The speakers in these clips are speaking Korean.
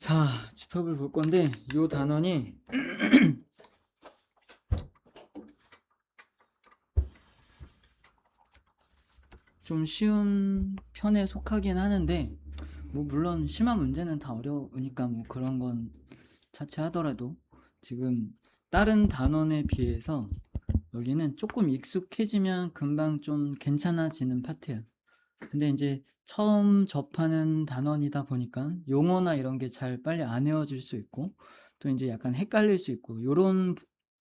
자, 집합을 볼 건데 이 단원이 좀 쉬운 편에 속하긴 하는데 뭐 물론 심한 문제는 다 어려우니까 뭐 그런 건 차치하더라도 지금 다른 단원에 비해서 여기는 조금 익숙해지면 금방 좀 괜찮아지는 파트야. 근데 이제 처음 접하는 단원이다 보니까 용어나 이런 게 잘 빨리 안 외워질 수 있고 또 이제 약간 헷갈릴 수 있고 요런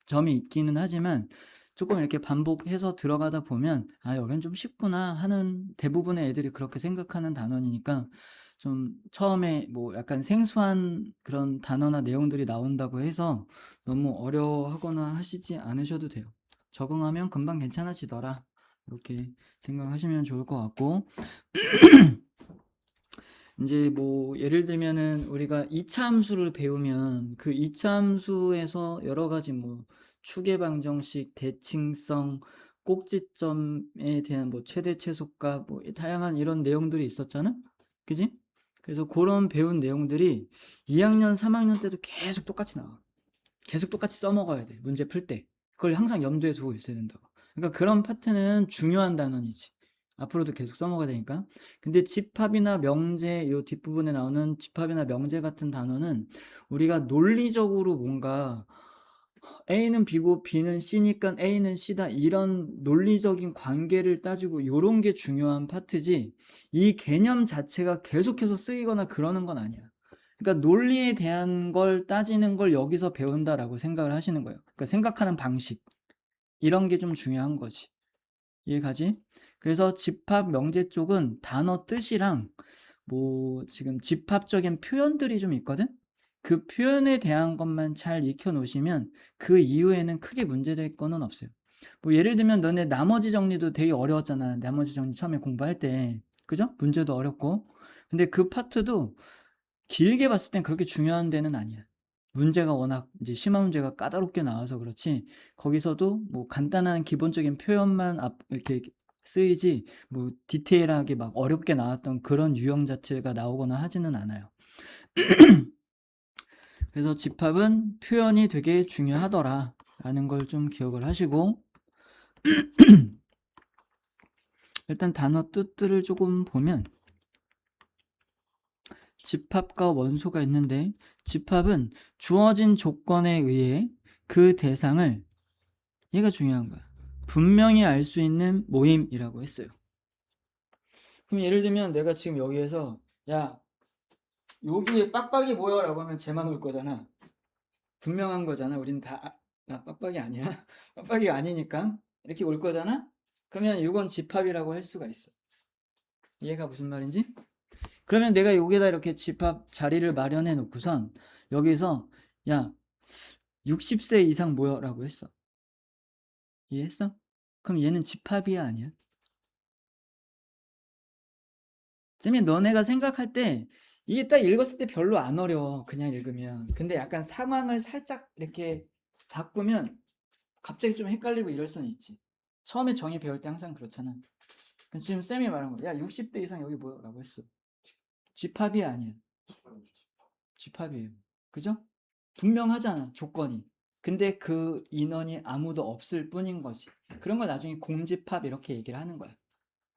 점이 있기는 하지만 조금 이렇게 반복해서 들어가다 보면 아 여긴 좀 쉽구나 하는 대부분의 애들이 그렇게 생각하는 단원이니까 좀 처음에 뭐 약간 생소한 그런 단어나 내용들이 나온다고 해서 너무 어려워하거나 하시지 않으셔도 돼요. 적응하면 금방 괜찮아지더라. 이렇게 생각하시면 좋을 것 같고 이제 뭐 예를 들면은 우리가 이차 함수를 배우면 그 이차 함수에서 여러 가지 뭐 추계 방정식, 대칭성, 꼭지점에 대한 뭐 최대 최소값 뭐 다양한 이런 내용들이 있었잖아. 그지? 그래서 그런 배운 내용들이 2학년, 3학년 때도 계속 똑같이 나와. 계속 똑같이 써먹어야 돼. 문제 풀 때. 그걸 항상 염두에 두고 있어야 된다고. 그러니까 그런 파트는 중요한 단원이지. 앞으로도 계속 써먹어야 되니까. 근데 집합이나 명제, 요 뒷부분에 나오는 집합이나 명제 같은 단어는 우리가 논리적으로 뭔가 A는 B고 B는 C니까 A는 C다 이런 논리적인 관계를 따지고 요런 게 중요한 파트지 이 개념 자체가 계속해서 쓰이거나 그러는 건 아니야. 그러니까 논리에 대한 걸 따지는 걸 여기서 배운다라고 생각을 하시는 거예요. 그러니까 생각하는 방식 이런 게 좀 중요한 거지. 이해가지? 그래서 집합 명제 쪽은 단어 뜻이랑 뭐 지금 집합적인 표현들이 좀 있거든? 그 표현에 대한 것만 잘 익혀 놓으시면 그 이후에는 크게 문제될 거는 없어요. 뭐 예를 들면 너네 나머지 정리도 되게 어려웠잖아. 나머지 정리 처음에 공부할 때. 그죠? 문제도 어렵고. 근데 그 파트도 길게 봤을 땐 그렇게 중요한 데는 아니야. 문제가 워낙 이제 심한 문제가 까다롭게 나와서 그렇지 거기서도 뭐 간단한 기본적인 표현만 이렇게 쓰이지 뭐 디테일하게 막 어렵게 나왔던 그런 유형 자체가 나오거나 하지는 않아요. 그래서 집합은 표현이 되게 중요하더라 라는 걸 좀 기억을 하시고 일단 단어 뜻들을 조금 보면 집합과 원소가 있는데 집합은 주어진 조건에 의해 그 대상을 얘가 중요한 거야. 분명히 알 수 있는 모임이라고 했어요. 그럼 예를 들면 내가 지금 여기에서 야 여기에 빡빡이 모여 라고 하면 쟤만 올 거잖아. 분명한 거잖아. 우린 다 나 빡빡이 아니야. 빡빡이가 아니니까 이렇게 올 거잖아. 그러면 이건 집합이라고 할 수가 있어. 이해가 무슨 말인지? 그러면 내가 여기에다 이렇게 집합 자리를 마련해 놓고선 여기서 야 60세 이상 모여 라고 했어. 이해했어? 그럼 얘는 집합이야 아니야? 쌤이 너네가 생각할 때 이게 딱 읽었을 때 별로 안 어려워. 그냥 읽으면. 근데 약간 상황을 살짝 이렇게 바꾸면 갑자기 좀 헷갈리고 이럴 수는 있지. 처음에 정의 배울 때 항상 그렇잖아. 지금 쌤이 말한 거야. 야 60대 이상 여기 뭐야? 라고 했어. 집합이 아니야. 집합이에요. 그죠? 분명하잖아. 조건이. 근데 그 인원이 아무도 없을 뿐인 거지. 그런 걸 나중에 공집합 이렇게 얘기를 하는 거야.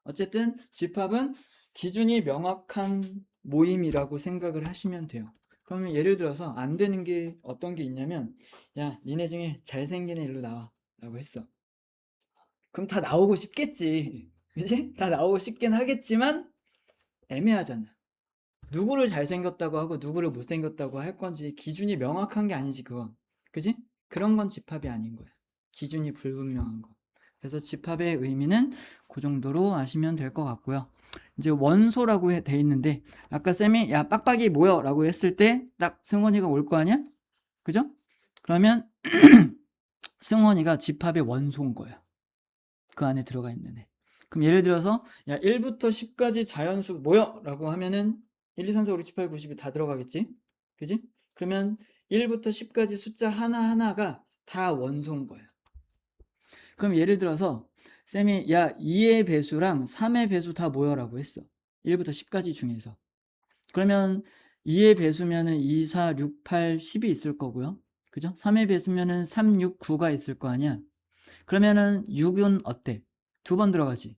어쨌든 집합은 기준이 명확한 모임이라고 생각을 하시면 돼요. 그러면 예를 들어서 안 되는 게 어떤 게 있냐면 야 니네 중에 잘생긴 애 일로 나와 라고 했어. 그럼 다 나오고 싶겠지. 그지? 다 나오고 싶긴 하겠지만 애매하잖아. 누구를 잘생겼다고 하고 누구를 못생겼다고 할 건지 기준이 명확한 게 아니지 그건. 그지? 그런 건 집합이 아닌 거야. 기준이 불분명한 거. 그래서 집합의 의미는 그 정도로 아시면 될 것 같고요. 이제 원소라고 돼 있는데 아까 쌤이 야 빡빡이 모여 라고 했을 때 딱 승원이가 올 거 아니야? 그죠? 그러면 승원이가 집합의 원소인 거야. 그 안에 들어가 있는 애. 그럼 예를 들어서 야 1부터 10까지 자연수 모여 라고 하면은 1, 2, 3, 4, 5, 6, 7, 8, 9, 10이 다 들어가겠지? 그지? 그러면 1부터 10까지 숫자 하나하나가 다 원소인 거야. 그럼 예를 들어서 쌤이 야 2의 배수랑 3의 배수 다 모여라고 했어. 1부터 10까지 중에서. 그러면 2의 배수면은 2, 4, 6, 8, 10이 있을 거고요. 그죠? 3의 배수면은 3, 6, 9가 있을 거 아니야. 그러면은 6은 어때? 2번 들어가지.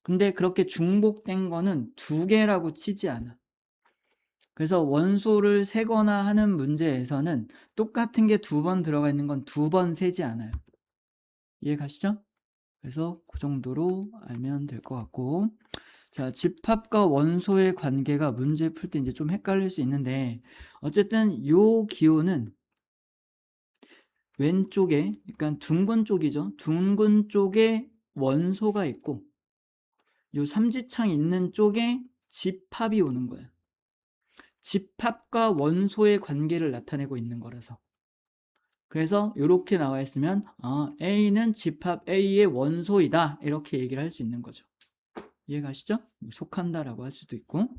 근데 그렇게 중복된 거는 2개라고 치지 않아. 그래서 원소를 세거나 하는 문제에서는 똑같은 게 2번 들어가 있는 건 2번 세지 않아요. 이해 가시죠? 그래서 그 정도로 알면 될 것 같고, 자, 집합과 원소의 관계가 문제 풀 때 이제 좀 헷갈릴 수 있는데, 어쨌든 요 기호는 왼쪽에, 그러니까 둥근 쪽이죠. 둥근 쪽에 원소가 있고, 요 삼지창 있는 쪽에 집합이 오는 거예요. 집합과 원소의 관계를 나타내고 있는 거라서. 그래서 이렇게 나와 있으면 A는 집합 A의 원소이다, 이렇게 얘기를 할 수 있는 거죠. 이해 가시죠? 속한다라고 할 수도 있고.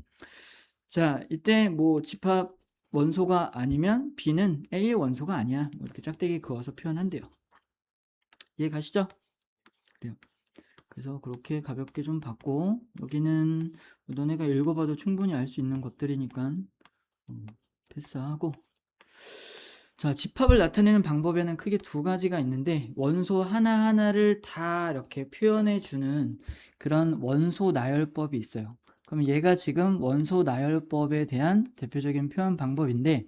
자, 이때 뭐 집합 원소가 아니면 B는 A의 원소가 아니야, 뭐 이렇게 짝대기 그어서 표현한대요. 이해 가시죠? 그래요. 그래서 그렇게 가볍게 좀 봤고, 여기는 너네가 읽어봐도 충분히 알 수 있는 것들이니까 패스하고. 자, 집합을 나타내는 방법에는 크게 두 가지가 있는데, 원소 하나하나를 다 이렇게 표현해주는 그런 원소 나열법이 있어요. 그럼 얘가 지금 원소 나열법에 대한 대표적인 표현 방법인데,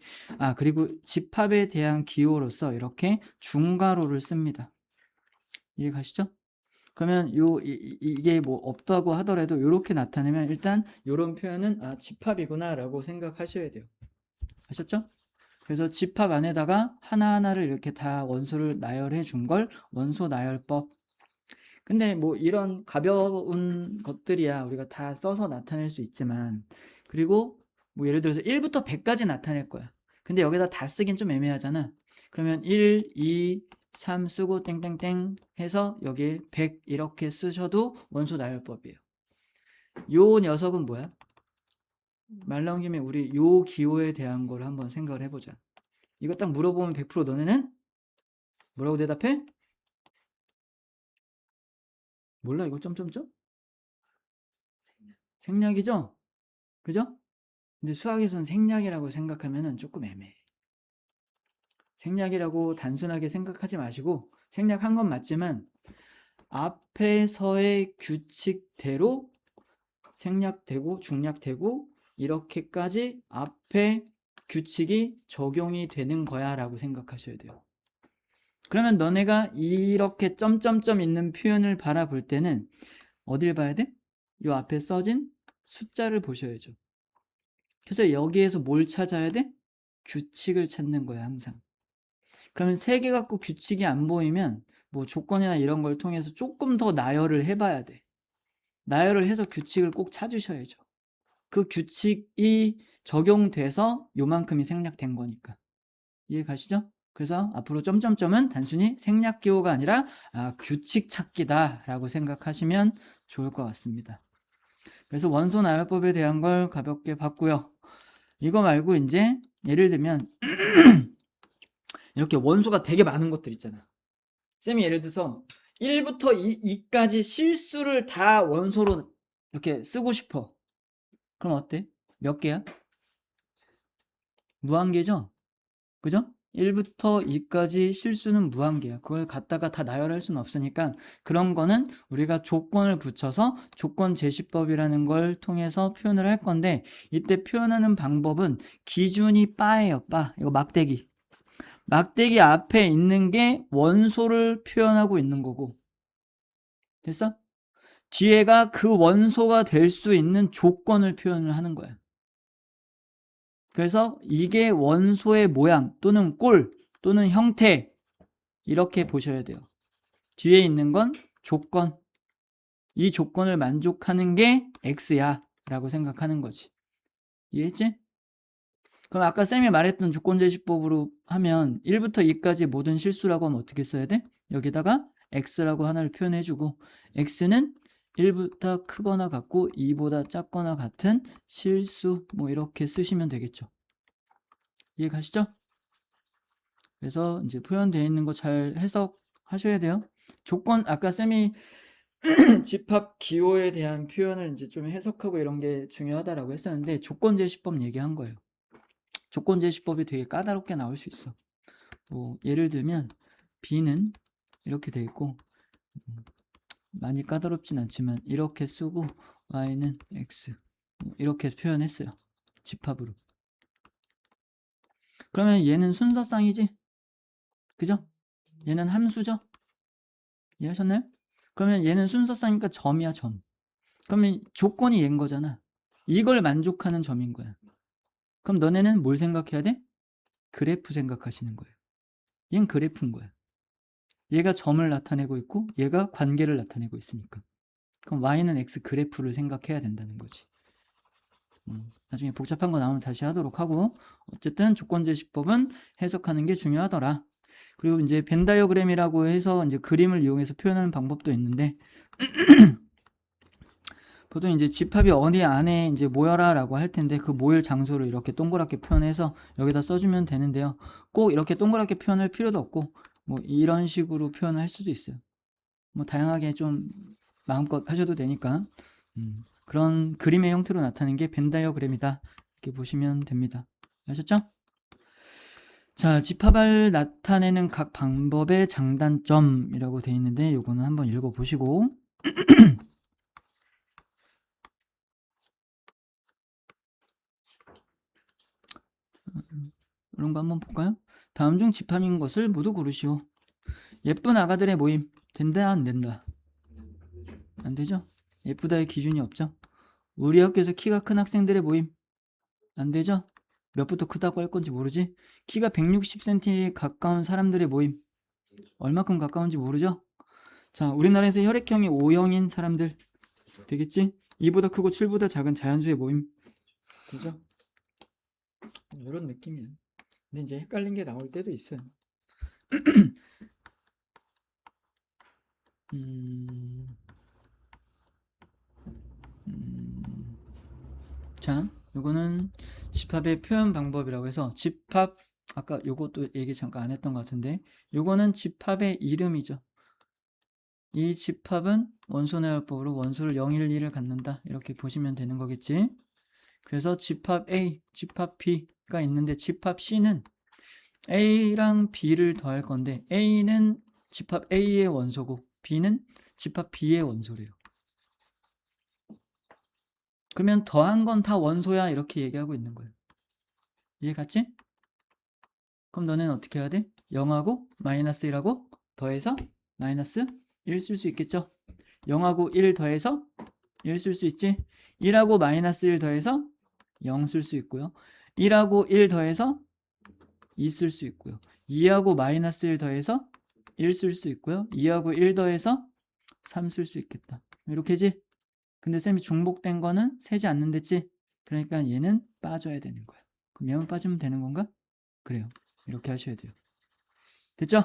그리고 집합에 대한 기호로서 이렇게 중괄호를 씁니다. 이해 가시죠? 그러면 이게 뭐 없다고 하더라도 이렇게 나타내면 일단 이런 표현은 집합이구나 라고 생각하셔야 돼요. 아셨죠? 그래서 집합 안에다가 하나하나를 이렇게 다 원소를 나열해 준 걸 원소 나열법. 근데 뭐 이런 가벼운 것들이야 우리가 다 써서 나타낼 수 있지만, 그리고 뭐 예를 들어서 1부터 100까지 나타낼 거야. 근데 여기다 다 쓰긴 좀 애매하잖아. 그러면 1, 2, 3 쓰고 땡땡땡 해서 여기에 100 이렇게 쓰셔도 원소 나열법이에요. 요 녀석은 뭐야? 말 나온 김에 우리 요 기호에 대한 걸 한번 생각을 해보자. 이거 딱 물어보면 100% 너네는 뭐라고 대답해? 몰라, 이거 점점점? 생략이죠? 그죠? 근데 수학에서는 생략이라고 생각하면 조금 애매해. 생략이라고 단순하게 생각하지 마시고, 생략한 건 맞지만 앞에서의 규칙대로 생략되고 중략되고 이렇게까지 앞에 규칙이 적용이 되는 거야 라고 생각하셔야 돼요. 그러면 너네가 이렇게 점점점 있는 표현을 바라볼 때는 어딜 봐야 돼? 이 앞에 써진 숫자를 보셔야죠. 그래서 여기에서 뭘 찾아야 돼? 규칙을 찾는 거야, 항상. 그러면 3개 갖고 규칙이 안 보이면 뭐 조건이나 이런 걸 통해서 조금 더 나열을 해봐야 돼. 나열을 해서 규칙을 꼭 찾으셔야죠. 그 규칙이 적용돼서 요만큼이 생략된 거니까. 이해 가시죠? 그래서 앞으로 점점점은 단순히 생략 기호가 아니라 규칙 찾기다 라고 생각하시면 좋을 것 같습니다. 그래서 원소 나열법에 대한 걸 가볍게 봤고요. 이거 말고 이제 예를 들면 이렇게 원소가 되게 많은 것들 있잖아. 쌤이 예를 들어서 1부터 2까지 실수를 다 원소로 이렇게 쓰고 싶어. 그럼 어때? 몇 개야? 무한개죠? 그죠? 1부터 2까지 실수는 무한개야. 그걸 갖다가 다 나열할 수는 없으니까 그런 거는 우리가 조건을 붙여서 조건 제시법이라는 걸 통해서 표현을 할 건데, 이때 표현하는 방법은 기준이 바예요. 바. 이거 막대기. 막대기 앞에 있는 게 원소를 표현하고 있는 거고. 됐어? 뒤에가 그 원소가 될 수 있는 조건을 표현을 하는 거야. 그래서 이게 원소의 모양 또는 꼴 또는 형태, 이렇게 보셔야 돼요. 뒤에 있는 건 조건. 이 조건을 만족하는 게 X야 라고 생각하는 거지. 이해했지? 그럼 아까 쌤이 말했던 조건제시법으로 하면 1부터 2까지 모든 실수라고 하면 어떻게 써야 돼? 여기다가 X라고 하나를 표현해주고, X는 1보다 크거나 같고 2보다 작거나 같은 실수, 뭐 이렇게 쓰시면 되겠죠. 이해 가시죠? 그래서 이제 표현되어 있는 거 잘 해석하셔야 돼요. 조건, 아까 쌤이 집합 기호에 대한 표현을 이제 좀 해석하고 이런 게 중요하다라고 했었는데 조건 제시법 얘기한 거예요. 조건제시법이 되게 까다롭게 나올 수 있어. 뭐 예를 들면 B는 이렇게 돼 있고 많이 까다롭진 않지만 이렇게 쓰고 Y는 X 이렇게 표현했어요. 집합으로. 그러면 얘는 순서쌍이지? 그죠? 얘는 함수죠? 이해하셨나요? 그러면 얘는 순서쌍이니까 점이야, 점. 그러면 조건이 얘인 거잖아. 이걸 만족하는 점인 거야. 그럼 너네는 뭘 생각해야 돼? 그래프 생각하시는 거예요. 얘는 그래프인 거야. 얘가 점을 나타내고 있고 얘가 관계를 나타내고 있으니까. 그럼 y는 x 그래프를 생각해야 된다는 거지. 나중에 복잡한 거 나오면 다시 하도록 하고, 어쨌든 조건제시법은 해석하는 게 중요하더라. 그리고 이제 벤 다이어그램이라고 해서 이제 그림을 이용해서 표현하는 방법도 있는데 보통 이제 집합이 어디 안에 이제 모여라라고 할 텐데 그 모일 장소를 이렇게 동그랗게 표현해서 여기다 써주면 되는데요. 꼭 이렇게 동그랗게 표현할 필요도 없고 뭐 이런 식으로 표현할 수도 있어요. 뭐 다양하게 좀 마음껏 하셔도 되니까 그런 그림의 형태로 나타내는 게 벤 다이어그램이다 이렇게 보시면 됩니다. 아셨죠? 자, 집합을 나타내는 각 방법의 장단점이라고 되어 있는데 요거는 한번 읽어보시고 이런 거 한번 볼까요? 다음 중 집합인 것을 모두 고르시오. 예쁜 아가들의 모임 된다 안 된다? 안 되죠? 예쁘다의 기준이 없죠? 우리 학교에서 키가 큰 학생들의 모임 안 되죠? 몇부터 크다고 할 건지 모르지? 키가 160cm에 가까운 사람들의 모임 얼마큼 가까운지 모르죠? 자, 우리나라에서 혈액형이 O형인 사람들 되겠지? 2보다 크고 7보다 작은 자연수의 모임 되죠? 이런 느낌이에요. 근데 이제 헷갈린 게 나올 때도 있어요. 자, 요거는 집합의 표현 방법이라고 해서 집합 아까 요것도 얘기 잠깐 안 했던 것 같은데 요거는 집합의 이름이죠. 이 집합은 원소나열법으로 원소를 0, 1, 2를 갖는다 이렇게 보시면 되는 거겠지. 그래서 집합 A, 집합 B가 있는데 집합 C는 A랑 B를 더할 건데 A는 집합 A의 원소고 B는 집합 B의 원소래요. 그러면 더한 건 다 원소야 이렇게 얘기하고 있는 거예요. 이해 갔지? 그럼 너는 어떻게 해야 돼? 0하고 마이너스 1하고 더해서 마이너스 1 쓸 수 있겠죠? 0하고 1 더해서 1 쓸 수 있지? 1하고 마이너스 1 더해서 0 쓸 수 있고요. 1하고 1 더해서 2 쓸 수 있고요. 2하고 마이너스 1 더해서 1 쓸 수 있고요. 2하고 1 더해서 3 쓸 수 있겠다. 이렇게지? 근데 쌤이 중복된 거는 세지 않는댔지? 그러니까 얘는 빠져야 되는 거야. 그럼 얘만 빠지면 되는 건가? 그래요. 이렇게 하셔야 돼요. 됐죠?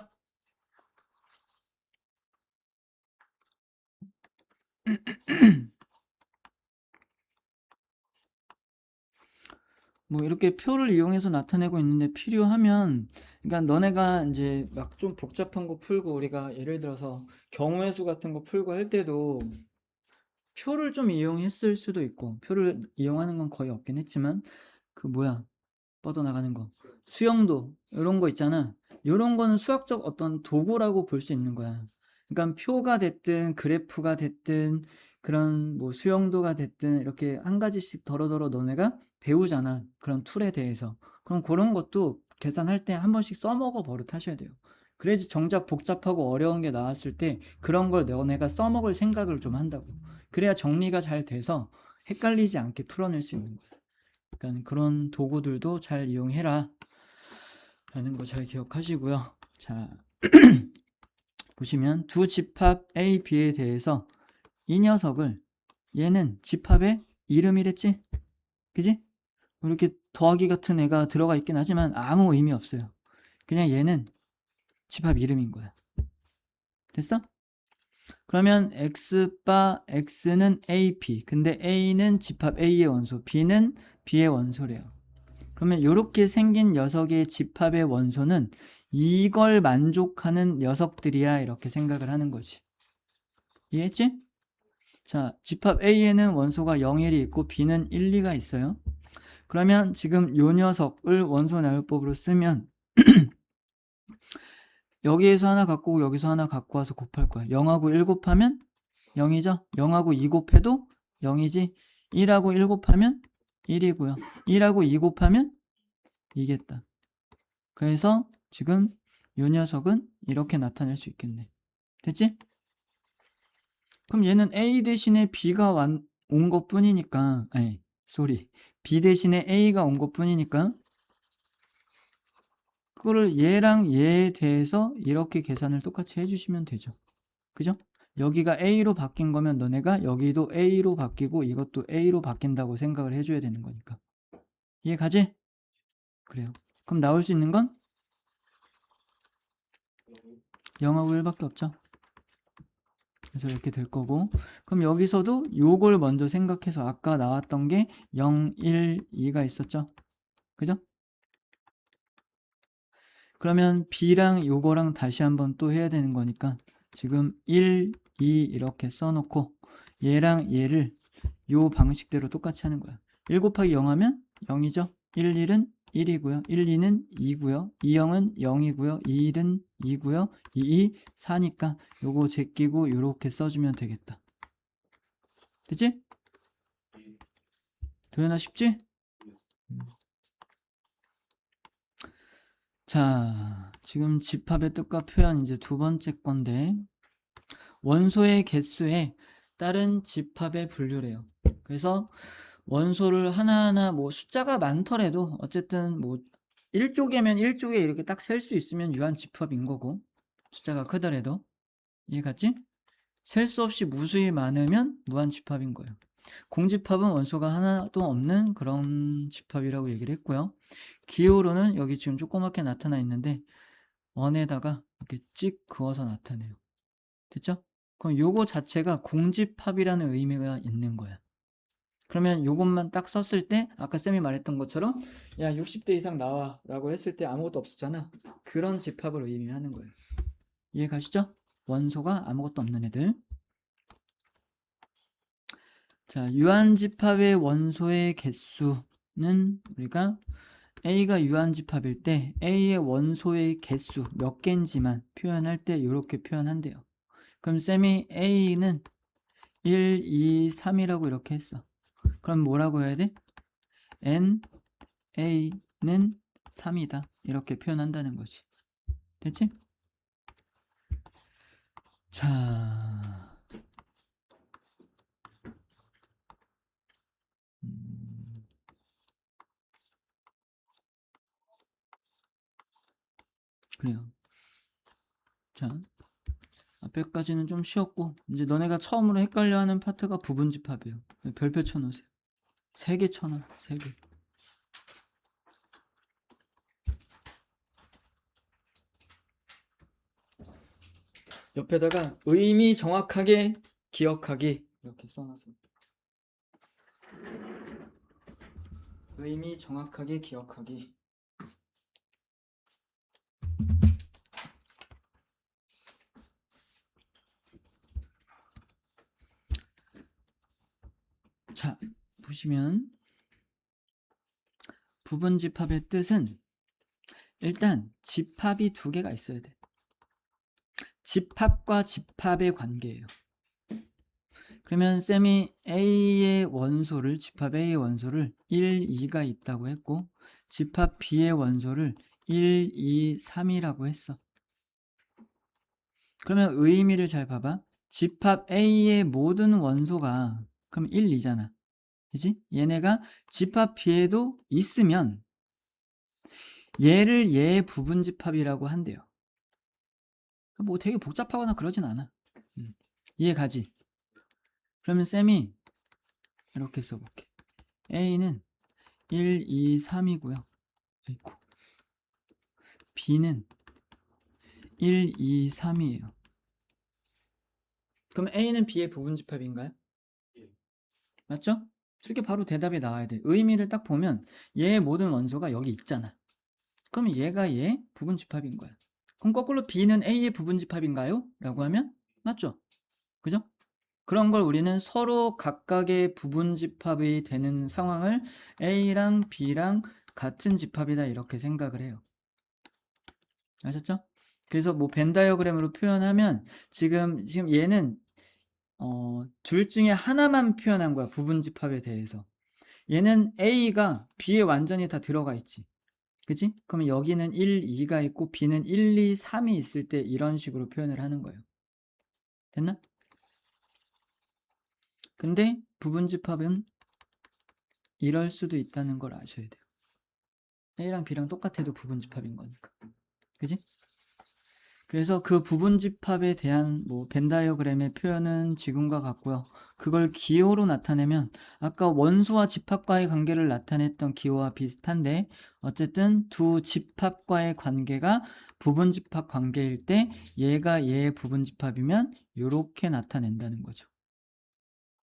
뭐 이렇게 표를 이용해서 나타내고 있는데 필요하면 그러니까 너네가 이제 막 좀 복잡한 거 풀고 우리가 예를 들어서 경우의 수 같은 거 풀고 할 때도 표를 좀 이용했을 수도 있고 표를 이용하는 건 거의 없긴 했지만 그 뭐야 뻗어나가는 거 수영도 이런 거 있잖아. 이런 거는 수학적 어떤 도구라고 볼 수 있는 거야. 그러니까 표가 됐든 그래프가 됐든 그런 뭐 수영도가 됐든 이렇게 한 가지씩 더러더러 너네가 배우잖아. 그런 툴에 대해서. 그럼 그런 것도 계산할 때 한 번씩 써먹어 버릇하셔야 돼요. 그래야지 정작 복잡하고 어려운 게 나왔을 때 그런 걸 너네가 써먹을 생각을 좀 한다고. 그래야 정리가 잘 돼서 헷갈리지 않게 풀어낼 수 있는 거야. 그러니까 그런 도구들도 잘 이용해라 라는 거 잘 기억하시고요. 자 보시면 두 집합 A, B에 대해서 이 녀석을 얘는 집합의 이름이랬지? 그지? 이렇게 더하기 같은 애가 들어가 있긴 하지만 아무 의미 없어요. 그냥 얘는 집합 이름인 거야. 됐어? 그러면 X바 X는 AP 근데 A는 집합 A의 원소 B는 B의 원소래요. 그러면 이렇게 생긴 녀석의 집합의 원소는 이걸 만족하는 녀석들이야 이렇게 생각을 하는 거지. 이해했지? 자, 집합 A에는 원소가 0, 1이 있고 B는 1, 2가 있어요. 그러면 지금 요 녀석을 원소 나열법으로 쓰면 여기에서 하나 갖고 오고 여기서 하나 갖고 와서 곱할 거야. 0하고 1 곱하면 0이죠? 0하고 2 곱해도 0이지? 1하고 1 곱하면 1이고요. 1하고 2 곱하면 2겠다. 그래서 지금 요 녀석은 이렇게 나타낼 수 있겠네. 됐지? 그럼 얘는 A 대신에 B가 온 것 뿐이니까, 아니, B 대신에 A가 온 것 뿐이니까, 그거를 얘랑 얘에 대해서 이렇게 계산을 똑같이 해주시면 되죠. 그죠? 여기가 A로 바뀐 거면 너네가 여기도 A로 바뀌고 이것도 A로 바뀐다고 생각을 해줘야 되는 거니까. 이해 가지? 그래요. 그럼 나올 수 있는 건 0하고 1밖에 없죠. 그래서 이렇게 될 거고, 그럼 여기서도 요걸 먼저 생각해서 아까 나왔던 게 0, 1, 2가 있었죠. 그죠? 그러면 B랑 요거랑 다시 한번 또 해야 되는 거니까 지금 1, 2 이렇게 써놓고 얘랑 얘를 요 방식대로 똑같이 하는 거야. 1 곱하기 0 하면 0이죠. 1, 1은 1이고요. 1, 2는 2고요. 2, 0은 0이고요. 2, 1은 2고요. 2, 2, 4니까 요거 제끼고 요렇게 써주면 되겠다. 됐지? 도현아 쉽지? 자, 지금 집합의 뜻과 표현 이제 두 번째 건데 원소의 개수에 따른 집합의 분류래요. 그래서 원소를 하나하나 뭐 숫자가 많더라도 어쨌든 뭐 1쪽이면 1쪽에 이렇게 딱 셀 수 있으면 유한집합인 거고 숫자가 크더라도 이해 갔지? 셀 수 없이 무수히 많으면 무한집합인 거예요. 공집합은 원소가 하나도 없는 그런 집합이라고 얘기를 했고요. 기호로는 여기 지금 조그맣게 나타나 있는데 원에다가 이렇게 찍 그어서 나타내요. 됐죠? 그럼 요거 자체가 공집합이라는 의미가 있는 거야. 그러면 요것만 딱 썼을 때 아까 쌤이 말했던 것처럼 야 60대 이상 나와 라고 했을 때 아무것도 없었잖아. 그런 집합을 의미하는 거예요. 이해 가시죠? 원소가 아무것도 없는 애들. 자, 유한집합의 원소의 개수는 우리가 A가 유한집합일 때 A의 원소의 개수 몇 개인지만 표현할 때 이렇게 표현한대요. 그럼 쌤이 A는 1, 2, 3이라고 이렇게 했어. 그럼 뭐라고 해야 돼? N, A는 3이다. 이렇게 표현한다는 거지. 됐지? 자, 그래요. 자, 앞에까지는 좀 쉬웠고 이제 너네가 처음으로 헷갈려하는 파트가 부분집합이에요. 별표 쳐놓으세요. 3개 쳐놔. 3개. 옆에다가 의미 정확하게 기억하기 이렇게 써놔서 의미 정확하게 기억하기. 자, 보시면 부분집합의 뜻은 일단 집합이 두 개가 있어야 돼. 집합과 집합의 관계예요. 그러면 쌤이 A의 원소를 집합 A의 원소를 1, 2가 있다고 했고 집합 B의 원소를 1, 2, 3이라고 했어. 그러면 의미를 잘 봐봐. 집합 A의 모든 원소가 그럼 1, 2잖아. 그치? 얘네가 집합 B에도 있으면 얘를 얘의 부분집합이라고 한대요. 뭐 되게 복잡하거나 그러진 않아. 이해 가지? 그러면 쌤이 이렇게 써볼게. A는 1, 2, 3이고요. 아이고. B는 1, 2, 3이에요. 그럼 A는 B의 부분집합인가요? 맞죠? 이렇게 바로 대답이 나와야 돼. 의미를 딱 보면 얘의 모든 원소가 여기 있잖아. 그러면 얘가 얘의 부분집합인 거야. 그럼 거꾸로 B는 A의 부분집합인가요? 라고 하면 맞죠? 그죠? 그런 걸 우리는 서로 각각의 부분 집합이 되는 상황을 A랑 B랑 같은 집합이다 이렇게 생각을 해요. 아셨죠? 그래서 뭐 벤 다이어그램으로 표현하면 지금 얘는 둘 중에 하나만 표현한 거야. 부분 집합에 대해서. 얘는 A가 B에 완전히 다 들어가 있지. 그치? 그러면 여기는 1, 2가 있고 B는 1, 2, 3이 있을 때 이런 식으로 표현을 하는 거예요. 됐나? 근데 부분 집합은 이럴 수도 있다는 걸 아셔야 돼요. A랑 B랑 똑같아도 부분 집합인 거니까. 그지? 그래서 그 부분 집합에 대한 뭐 벤 다이어그램의 표현은 지금과 같고요. 그걸 기호로 나타내면 아까 원소와 집합과의 관계를 나타냈던 기호와 비슷한데 어쨌든 두 집합과의 관계가 부분 집합 관계일 때 얘가 얘의 부분 집합이면 이렇게 나타낸다는 거죠.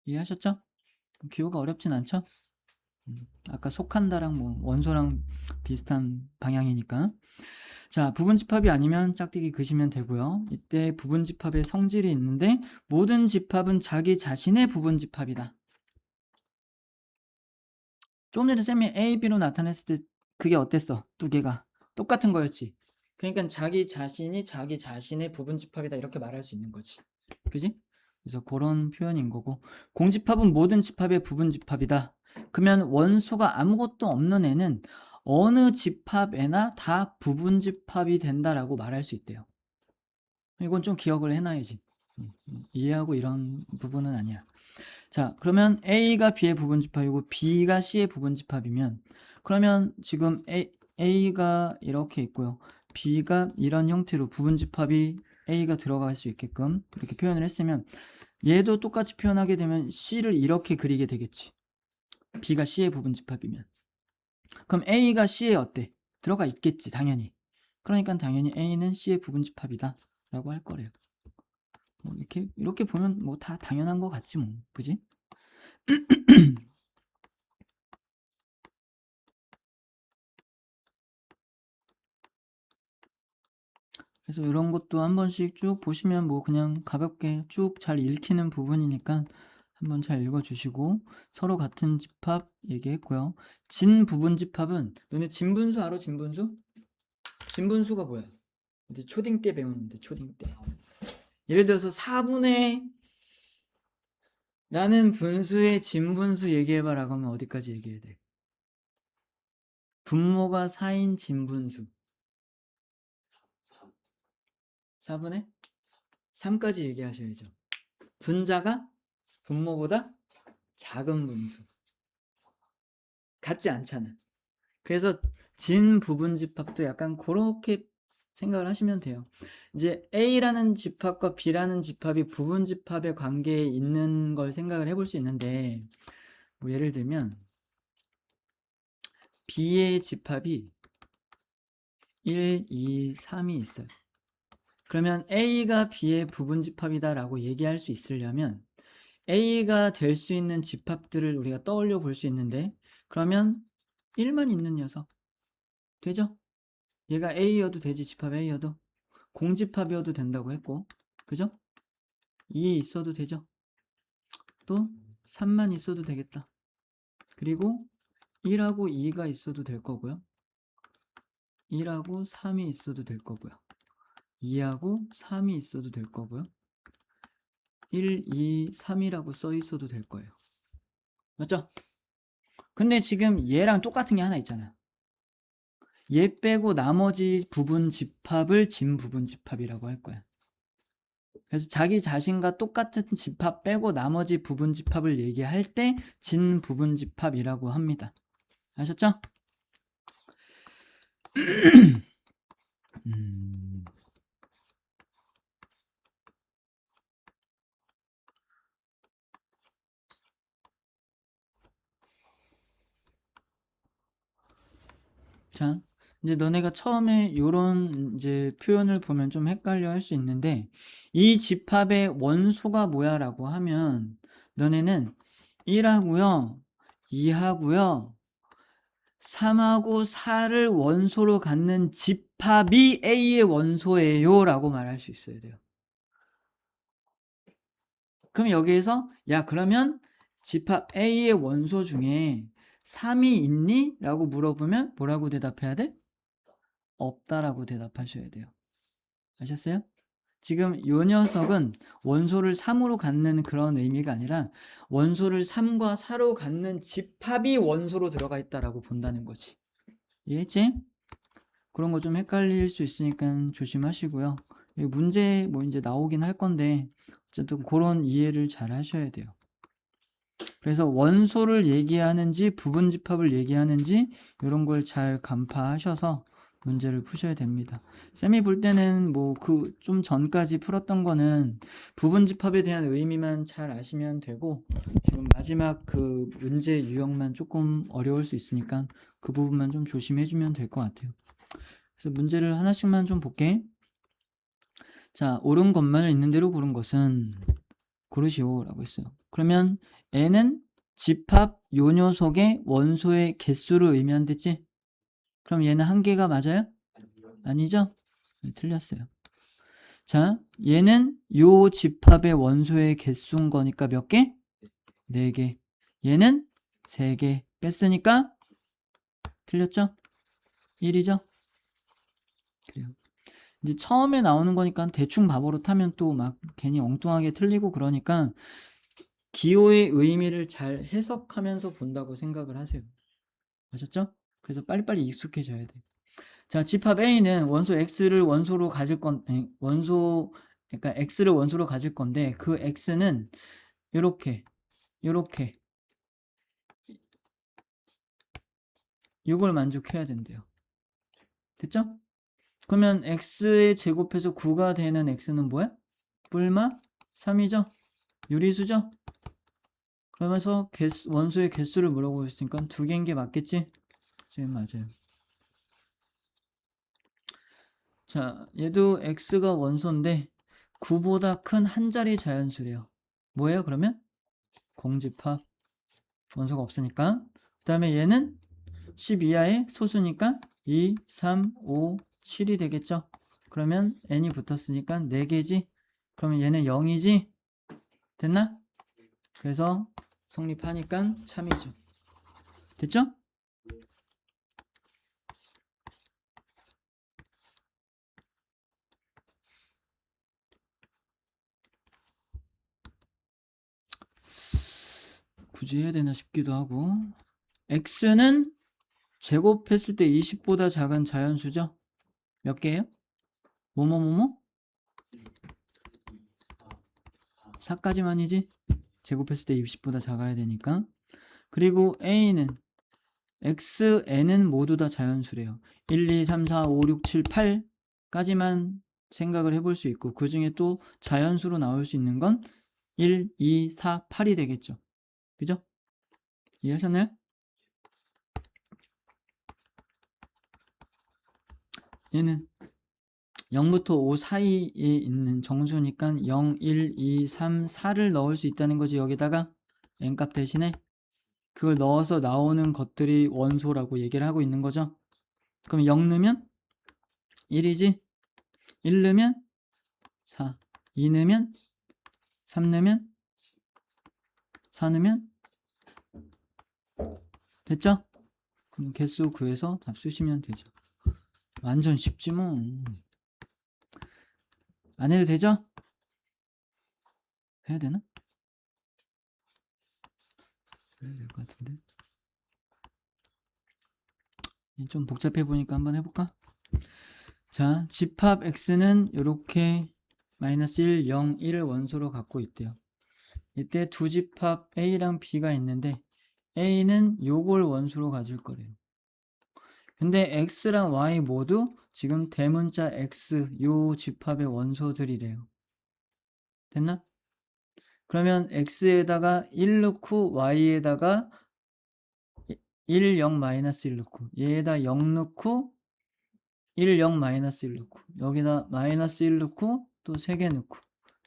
이해하셨죠? 기호가 어렵진 않죠? 아까 속한다랑 뭐 원소랑 비슷한 방향이니까. 자, 부분집합이 아니면 짝대기 그시면 되고요. 이때 부분집합의 성질이 있는데 모든 집합은 자기 자신의 부분집합이다. 조금 전에 쌤이 A, B로 나타냈을 때 그게 어땠어? 두 개가 똑같은 거였지. 그러니까 자기 자신이 자기 자신의 부분집합이다 이렇게 말할 수 있는 거지. 그지? 그래서 그런 표현인 거고 공집합은 모든 집합의 부분집합이다. 그러면 원소가 아무것도 없는 애는 어느 집합에나 다 부분집합이 된다라고 말할 수 있대요. 이건 좀 기억을 해놔야지. 이해하고 이런 부분은 아니야. 자, 그러면 A가 B의 부분집합이고 B가 C의 부분집합이면 그러면 지금 A가 이렇게 있고요. B가 이런 형태로 부분집합이 A가 들어갈 수 있게끔 이렇게 표현을 했으면 얘도 똑같이 표현하게 되면 C를 이렇게 그리게 되겠지. B가 C의 부분집합이면. 그럼 A가 C에 어때? 들어가 있겠지, 당연히. 그러니까 당연히 A는 C의 부분집합이다 라고 할 거래요. 뭐 이렇게 보면 뭐 다 당연한 것 같지 뭐. 그지? 그래서 이런 것도 한 번씩 쭉 보시면 뭐 그냥 가볍게 쭉 잘 읽히는 부분이니까 한번 잘 읽어주시고 서로 같은 집합 얘기했고요. 진 부분 집합은 너네 진분수 알아? 진분수? 진분수가 뭐야? 어디 초딩 때 배웠는데 초딩 때 예를 들어서 4분의 라는 분수의 진분수 얘기해봐라 그러면 어디까지 얘기해야 돼? 분모가 4인 진분수 4분의 3까지 얘기하셔야죠. 분자가 분모보다 작은 분수 같지 않잖아. 그래서 진 부분 집합도 약간 그렇게 생각을 하시면 돼요. 이제 A라는 집합과 B라는 집합이 부분 집합의 관계에 있는 걸 생각을 해볼 수 있는데 뭐 예를 들면 B의 집합이 1, 2, 3이 있어요. 그러면 A가 B의 부분 집합이다 라고 얘기할 수 있으려면 A가 될 수 있는 집합들을 우리가 떠올려 볼 수 있는데 그러면 1만 있는 녀석 되죠? 얘가 A여도 되지 집합 A여도 공집합이어도 된다고 했고 그죠? 2 있어도 되죠? 또 3만 있어도 되겠다. 그리고 1하고 2가 있어도 될 거고요. 1하고 3이 있어도 될 거고요. 2하고 3이 있어도 될 거고요. 1, 2, 3이라고 써 있어도 될 거예요. 맞죠? 근데 지금 얘랑 똑같은 게 하나 있잖아. 얘 빼고 나머지 부분 집합을 진 부분 집합이라고 할 거야. 그래서 자기 자신과 똑같은 집합 빼고 나머지 부분 집합을 얘기할 때 진 부분 집합이라고 합니다. 아셨죠? 자, 이제 너네가 처음에 요런 이제 표현을 보면 좀 헷갈려 할 수 있는데 이 집합의 원소가 뭐야 라고 하면 너네는 1하고요 2하고요 3하고 4를 원소로 갖는 집합이 A의 원소예요 라고 말할 수 있어야 돼요. 그럼 여기에서 야 그러면 집합 A의 원소 중에 3이 있니? 라고 물어보면 뭐라고 대답해야 돼? 없다라고 대답하셔야 돼요. 아셨어요? 지금 요 녀석은 원소를 3으로 갖는 그런 의미가 아니라 원소를 3과 4로 갖는 집합이 원소로 들어가 있다라고 본다는 거지. 이해했지? 그런 거 좀 헷갈릴 수 있으니까 조심하시고요. 문제 뭐 이제 나오긴 할 건데 어쨌든 그런 이해를 잘 하셔야 돼요. 그래서 원소를 얘기하는지 부분 집합을 얘기하는지 이런 걸 잘 간파하셔서 문제를 푸셔야 됩니다. 쌤이 볼 때는 뭐 그 좀 전까지 풀었던 거는 부분 집합에 대한 의미만 잘 아시면 되고 지금 마지막 그 문제 유형만 조금 어려울 수 있으니까 그 부분만 좀 조심해 주면 될 것 같아요. 그래서 문제를 하나씩만 좀 볼게. 자, 옳은 것만을 있는 대로 고른 것은 고르시오 라고 했어요. 그러면 n은 집합 요 녀석의 원소의 개수를 의미한댔지? 그럼 얘는 한 개가 맞아요? 아니죠? 네, 틀렸어요. 자, 얘는 요 집합의 원소의 개수인 거니까 몇 개? 4개. 얘는 3개. 뺐으니까 틀렸죠? 1이죠? 그래요. 이제 처음에 나오는 거니까 대충 바보로 타면 또 막 괜히 엉뚱하게 틀리고 그러니까 기호의 의미를 잘 해석하면서 본다고 생각을 하세요. 아셨죠? 그래서 빨리빨리 익숙해져야 돼요. 자, 집합 A는 원소 X를 원소로 가질 그러니까 X를 원소로 가질 건데 그 X는 이렇게 이걸 만족해야 된대요. 됐죠? 그러면 X의 제곱해서 9가 되는 X는 뭐야? 뿔마 3이죠? 유리수죠? 그러면서 원소의 개수를 물어보고 있으니까 2개인 게 맞겠지? 지금 맞아요. 자, 얘도 x가 원소인데 9보다 큰 한 자리 자연수래요. 뭐예요 그러면? 공집합. 원소가 없으니까. 그 다음에 얘는 10 이하의 소수니까 2, 3, 5, 7이 되겠죠. 그러면 n이 붙었으니까 4개지. 그러면 얘는 0이지. 됐나? 그래서 성립하니까 참이죠. 됐죠? 굳이 해야 되나 싶기도 하고. x는 제곱했을 때 20보다 작은 자연수죠? 몇 개예요? 뭐뭐뭐뭐? 4까지만이지? 제곱했을 때 20보다 작아야 되니까. 그리고 a는 x, n은 모두 다 자연수래요. 1, 2, 3, 4, 5, 6, 7, 8까지만 생각을 해볼 수 있고 그 중에 또 자연수로 나올 수 있는 건 1, 2, 4, 8이 되겠죠. 그죠? 이해하셨나요? 얘는 0부터 5 사이에 있는 정수니까 0, 1, 2, 3, 4를 넣을 수 있다는 거지. 여기다가 n값 대신에 그걸 넣어서 나오는 것들이 원소라고 얘기를 하고 있는 거죠. 그럼 0 넣으면 1이지. 1 넣으면 4, 2 넣으면 3 넣으면 4 넣으면 됐죠? 그럼 개수 구해서 답 쓰시면 되죠. 완전 쉽지 뭐. 안 해도 되죠? 해야 되나? 해야 될 것 같은데. 좀 복잡해 보니까 한번 해볼까? 자, 집합 x는 이렇게 마이너스 1, 0, 1을 원소로 갖고 있대요. 이때 두 집합 a랑 b가 있는데 a는 요걸 원소로 가질 거래요. 근데 x랑 y 모두 지금 대문자 x 요 집합의 원소들이래요. 됐나? 그러면 x에다가 1 넣고 y에다가 1, 0, 마이너스 1 넣고 얘에다 0 넣고 1, 0, 마이너스 1 넣고 여기다 마이너스 1 넣고 또 3개 넣고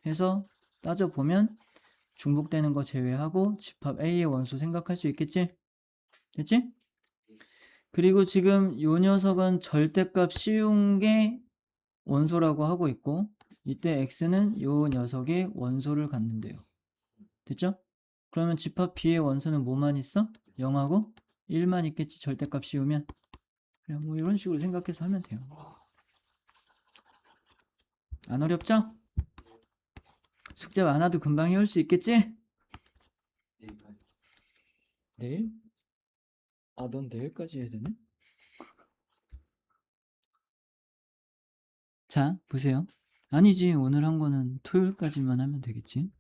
해서 따져보면 중복되는 거 제외하고 집합 A의 원소 생각할 수 있겠지? 됐지? 그리고 지금 요 녀석은 절대값 씌운 게 원소라고 하고 있고 이때 X는 요 녀석의 원소를 갖는데요. 됐죠? 그러면 집합 B의 원소는 뭐만 있어? 0하고 1만 있겠지. 절대값 씌우면. 그냥 뭐 이런 식으로 생각해서 하면 돼요. 안 어렵죠? 숙제 많아도 금방 해올 수 있겠지? 내일? 아, 넌 내일까지 해야 되네? 자, 보세요. 아니지, 오늘 한 거는 토요일까지만 하면 되겠지.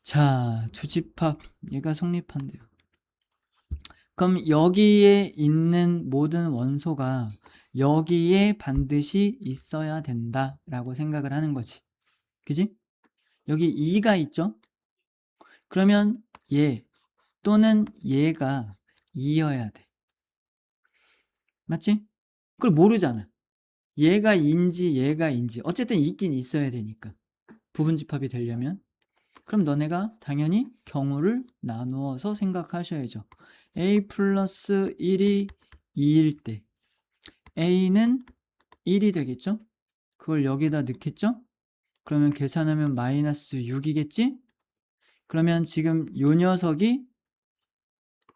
자, 두집합 얘가 성립한대요. 그럼 여기에 있는 모든 원소가 여기에 반드시 있어야 된다라고 생각을 하는 거지. 그지? 여기 2가 있죠? 그러면 얘 또는 얘가 2여야 돼. 맞지? 그걸 모르잖아. 얘가 인지 얘가 인지 어쨌든 있긴 있어야 되니까. 부분집합이 되려면. 그럼 너네가 당연히 경우를 나누어서 생각하셔야죠. a 플러스 1이 2일 때 a는 1이 되겠죠? 그걸 여기다 넣겠죠? 그러면 계산하면 마이너스 6이겠지? 그러면 지금 요 녀석이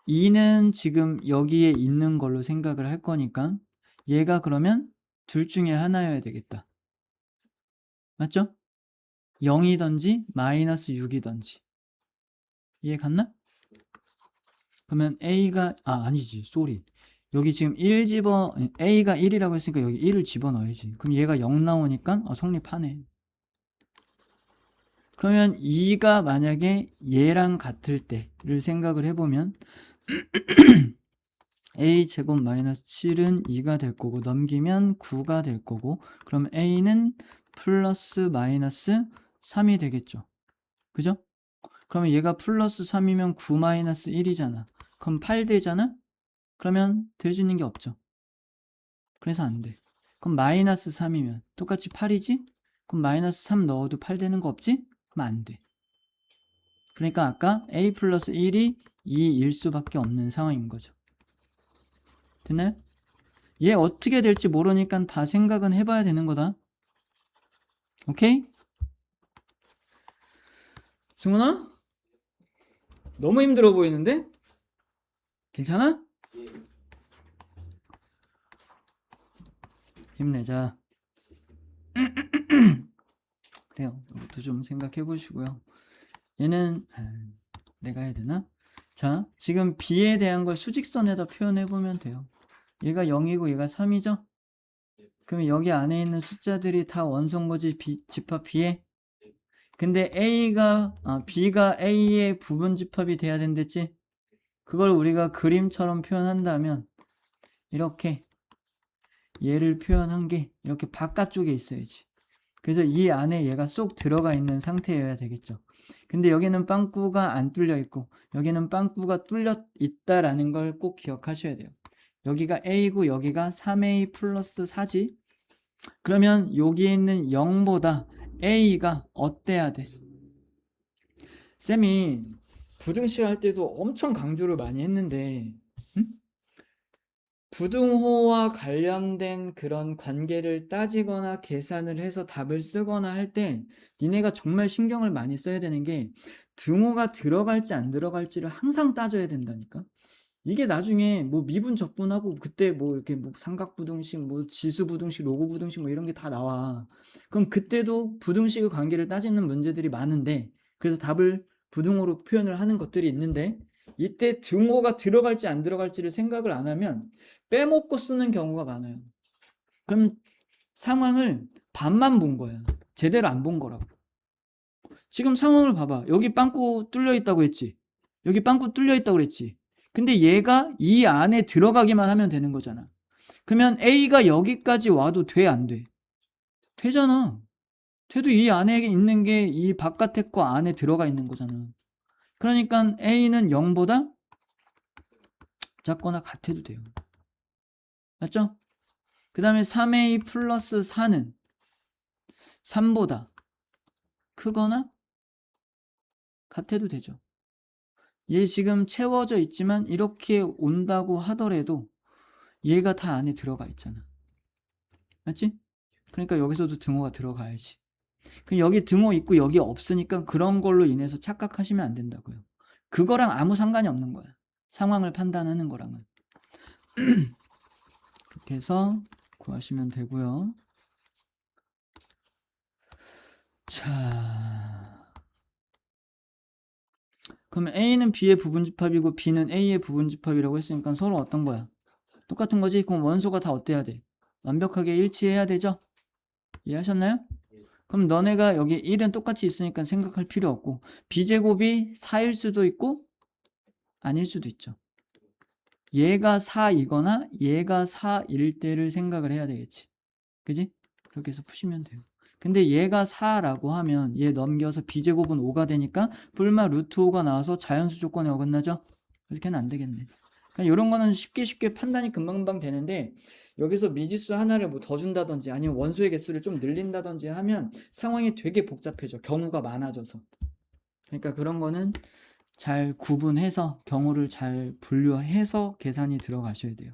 2는 지금 여기에 있는 걸로 생각을 할 거니까 얘가 그러면 둘 중에 하나여야 되겠다. 맞죠? 0이든지 마이너스 6이든지. 이해 갔나? 그러면 a가 아니지 쏘리 여기 지금 1 a가 1이라고 했으니까 여기 1을 집어넣어야지. 그럼 얘가 0 나오니까 성립하네. 그러면 2가 만약에 얘랑 같을 때를 생각을 해보면 a제곱 마이너스 7은 2가 될 거고 넘기면 9가 될 거고 그럼 a는 플러스 마이너스 3이 되겠죠. 그죠? 그러면 얘가 플러스 3이면 9 마이너스 1이잖아. 그럼 8 되잖아? 그러면 될 수 있는 게 없죠. 그래서 안 돼. 그럼 마이너스 3이면 똑같이 8이지? 그럼 마이너스 3 넣어도 8 되는 거 없지? 그럼 안 돼. 그러니까 아까 a 플러스 1이 2일 수밖에 없는 상황인 거죠. 됐나요? 얘 어떻게 될지 모르니까 다 생각은 해봐야 되는 거다. 오케이? 승훈아? 너무 힘들어 보이는데? 괜찮아? 힘내자. 그래요. 이것도 좀 생각해 보시고요. 얘는 내가 해야 되나? 자, 지금 b에 대한 걸 수직선에다 표현해 보면 돼요. 얘가 0이고 얘가 3이죠? 그럼 여기 안에 있는 숫자들이 다 원소인 거지, 집합 b에? 근데 b가 a의 부분 집합이 돼야 된댔지? 그걸 우리가 그림처럼 표현한다면 이렇게 얘를 표현한 게 이렇게 바깥쪽에 있어야지. 그래서 이 안에 얘가 쏙 들어가 있는 상태여야 되겠죠. 근데 여기는 빵꾸가 안 뚫려 있고 여기는 빵꾸가 뚫려 있다라는 걸 꼭 기억하셔야 돼요. 여기가 a고 여기가 3a 플러스 4지. 그러면 여기에 있는 0보다 a가 어때야 돼? 쌤이 부등식 할 때도 엄청 강조를 많이 했는데 부등호와 관련된 그런 관계를 따지거나 계산을 해서 답을 쓰거나 할 때 니네가 정말 신경을 많이 써야 되는 게 등호가 들어갈지 안 들어갈지를 항상 따져야 된다니까. 이게 나중에 뭐 미분 적분하고 그때 뭐 이렇게 뭐 삼각부등식 뭐 지수부등식 로고부등식 뭐 이런 게 다 나와. 그럼 그때도 부등식의 관계를 따지는 문제들이 많은데 그래서 답을 부등호로 표현을 하는 것들이 있는데 이때 등호가 들어갈지 안 들어갈지를 생각을 안 하면 빼먹고 쓰는 경우가 많아요. 그럼 상황을 반만 본 거야. 제대로 안 본 거라고. 지금 상황을 봐봐. 여기 빵꾸 뚫려 있다고 했지. 여기 빵꾸 뚫려 있다고 그랬지. 근데 얘가 이 안에 들어가기만 하면 되는 거잖아. 그러면 A가 여기까지 와도 돼, 안 돼? 되잖아. 돼도 이 안에 있는 게 이 바깥에 거 안에 들어가 있는 거잖아. 그러니까 A는 0보다 작거나 같아도 돼요. 맞죠? 그 다음에 3A 플러스 4는 3보다 크거나 같아도 되죠. 얘 지금 채워져 있지만 이렇게 온다고 하더라도 얘가 다 안에 들어가 있잖아. 맞지? 그러니까 여기서도 등호가 들어가야지. 그럼 여기 등호 있고 여기 없으니까 그런 걸로 인해서 착각하시면 안 된다고요. 그거랑 아무 상관이 없는 거야. 상황을 판단하는 거랑은. 그렇게 해서 구하시면 되고요. 자, 그러면 A는 B의 부분집합이고 B는 A의 부분집합이라고 했으니까 서로 어떤 거야? 똑같은 거지? 그럼 원소가 다 어때야 돼? 완벽하게 일치해야 되죠? 이해하셨나요? 그럼 너네가 여기 1은 똑같이 있으니까 생각할 필요 없고 B제곱이 4일 수도 있고 아닐 수도 있죠. 얘가 4이거나 얘가 4일 때를 생각을 해야 되겠지. 그지? 그렇게 해서 푸시면 돼요. 근데 얘가 4라고 하면 얘 넘겨서 B제곱은 5가 되니까 불마 루트 5가 나와서 자연수 조건에 어긋나죠? 이렇게는 안 되겠네. 그러니까 이런 거는 쉽게 판단이 금방금방 되는데 여기서 미지수 하나를 뭐 더 준다든지 아니면 원소의 개수를 좀 늘린다든지 하면 상황이 되게 복잡해져. 경우가 많아져서. 그러니까 그런 거는 잘 구분해서 경우를 잘 분류해서 계산이 들어가셔야 돼요.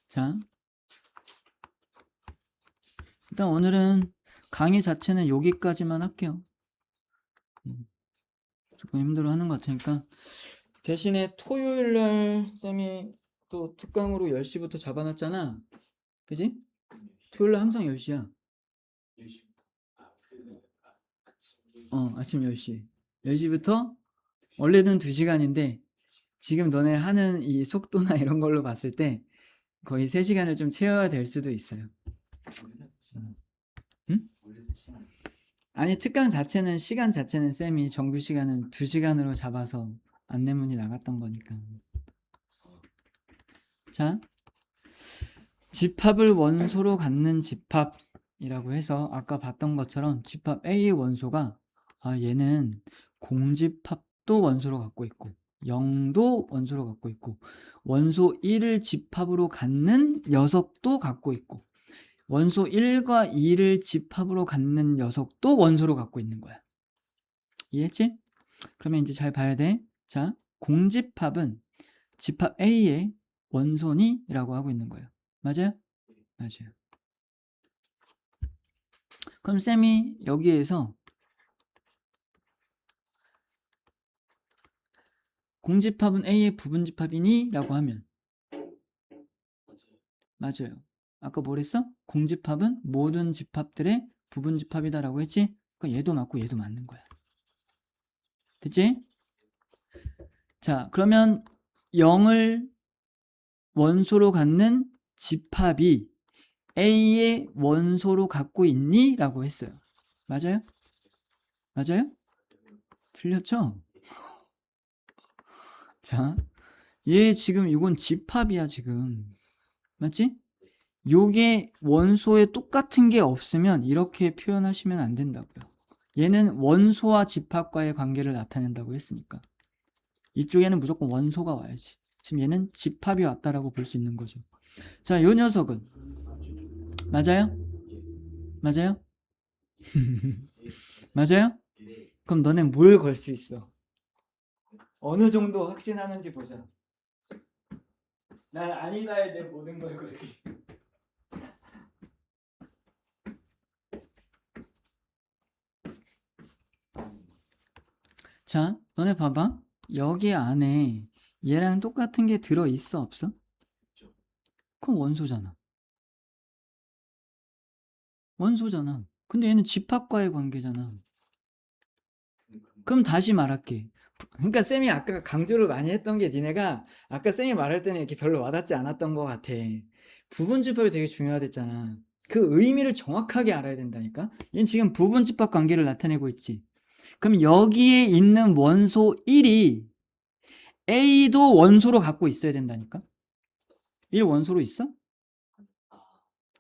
자, 일단 오늘은 강의 자체는 여기까지만 할게요. 조금 힘들어하는 것 같으니까 대신에 토요일날 쌤이 또 특강으로 10시부터 잡아놨잖아. 그지? 토요일날 항상 10시야. 아침 10시. 10시부터 원래는 2시간인데 지금 너네 하는 이 속도나 이런 걸로 봤을 때 거의 3시간을 좀 채워야 될 수도 있어요. 응? 아니 특강 자체는 시간 자체는 쌤이 정규 시간은 2시간으로 잡아서 안내문이 나갔던 거니까. 자, 집합을 원소로 갖는 집합이라고 해서 아까 봤던 것처럼 집합 A의 원소가 얘는 공집합도 원소로 갖고 있고 0도 원소로 갖고 있고 원소 1을 집합으로 갖는 녀석도 갖고 있고 원소 1과 2를 집합으로 갖는 녀석도 원소로 갖고 있는 거야. 이해했지? 그러면 이제 잘 봐야 돼. 자, 공집합은 집합 A의 원소니라고 하고 있는 거예요. 맞아요? 맞아요. 그럼 쌤이 여기에서 공집합은 A의 부분집합이니? 라고 하면 맞아요. 아까 뭐랬어? 공집합은 모든 집합들의 부분집합이다 라고 했지? 그러니까 얘도 맞고 얘도 맞는 거야. 됐지? 자, 그러면 0을 원소로 갖는 집합이 A의 원소로 갖고 있니? 라고 했어요. 맞아요? 맞아요? 틀렸죠? 자, 얘 지금 이건 집합이야 지금. 맞지? 요게 원소에 똑같은 게 없으면 이렇게 표현하시면 안 된다고요. 얘는 원소와 집합과의 관계를 나타낸다고 했으니까 이쪽에는 무조건 원소가 와야지. 지금 얘는 집합이 왔다라고 볼 수 있는 거죠. 자, 요 녀석은 맞아요? 맞아요? 맞아요? 그럼 너는 뭘 걸 수 있어? 어느 정도 확신하는지 보자. 난 아니다에 내 모든 걸 걸게. 자, 너네 봐봐. 여기 안에 얘랑 똑같은 게 들어있어 없어? 그럼 원소잖아. 원소잖아. 근데 얘는 집합과의 관계잖아. 그럼 다시 말할게. 그러니까 쌤이 아까 강조를 많이 했던 게 니네가 아까 쌤이 말할 때는 이렇게 별로 와닿지 않았던 것 같아. 부분집합이 되게 중요하댔잖아. 그 의미를 정확하게 알아야 된다니까. 얘는 지금 부분집합 관계를 나타내고 있지. 그럼 여기에 있는 원소 1이 A도 원소로 갖고 있어야 된다니까. 1 원소로 있어?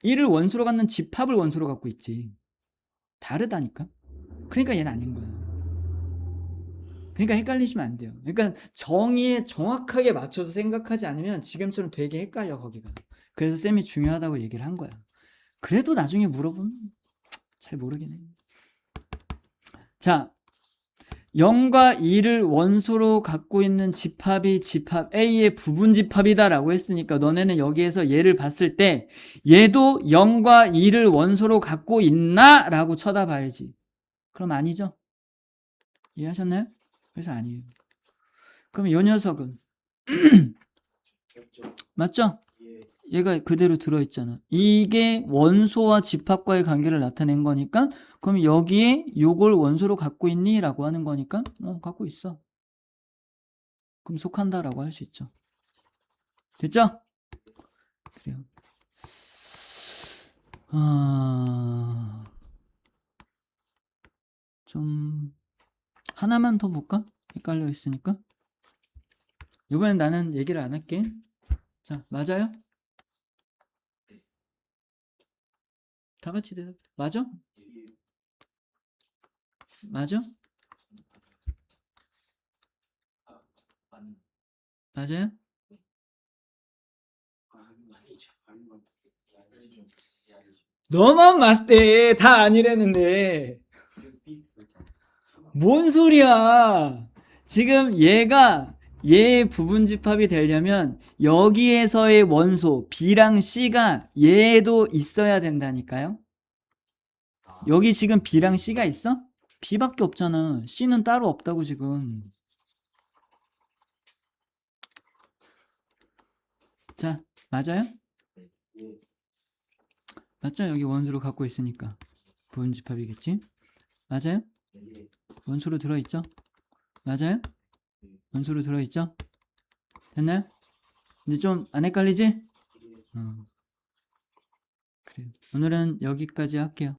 1을 원소로 갖는 집합을 원소로 갖고 있지. 다르다니까. 그러니까 얘는 아닌 거야. 그러니까 헷갈리시면 안 돼요. 그러니까 정의에 정확하게 맞춰서 생각하지 않으면 지금처럼 되게 헷갈려 거기가. 그래서 쌤이 중요하다고 얘기를 한 거야. 그래도 나중에 물어보면 잘 모르긴 해. 자, 0과 2를 원소로 갖고 있는 집합이 집합 A의 부분 집합이다라고 했으니까 너네는 여기에서 얘를 봤을 때 얘도 0과 2를 원소로 갖고 있나? 라고 쳐다봐야지. 그럼 아니죠? 이해하셨나요? 그래서 아니에요. 그럼 이 녀석은 맞죠? 얘가 그대로 들어있잖아. 이게 원소와 집합과의 관계를 나타낸 거니까 그럼 여기에 요걸 원소로 갖고 있니? 라고 하는 거니까 갖고 있어. 그럼 속한다 라고 할 수 있죠. 됐죠? 그래요. 좀 하나만 더 볼까? 헷갈려 있으니까. 이번엔 나는 얘기를 안 할게. 자, 맞아요? 다 같이 대답. 맞아? 맞아? 맞아요? 너만 맞대. 다 아니라는데. 뭔 소리야? 지금 얘가 얘 부분 집합이 되려면 여기에서의 원소 B랑 C가 얘도 있어야 된다니까요. 여기 지금 B랑 C가 있어? B밖에 없잖아. C는 따로 없다고 지금. 자, 맞아요? 맞죠? 여기 원소로 갖고 있으니까 부분 집합이겠지? 맞아요? 원소로 들어있죠? 맞아요? 원소로 들어있죠? 됐나요? 이제 좀 안 헷갈리지? 그래요. 오늘은 여기까지 할게요.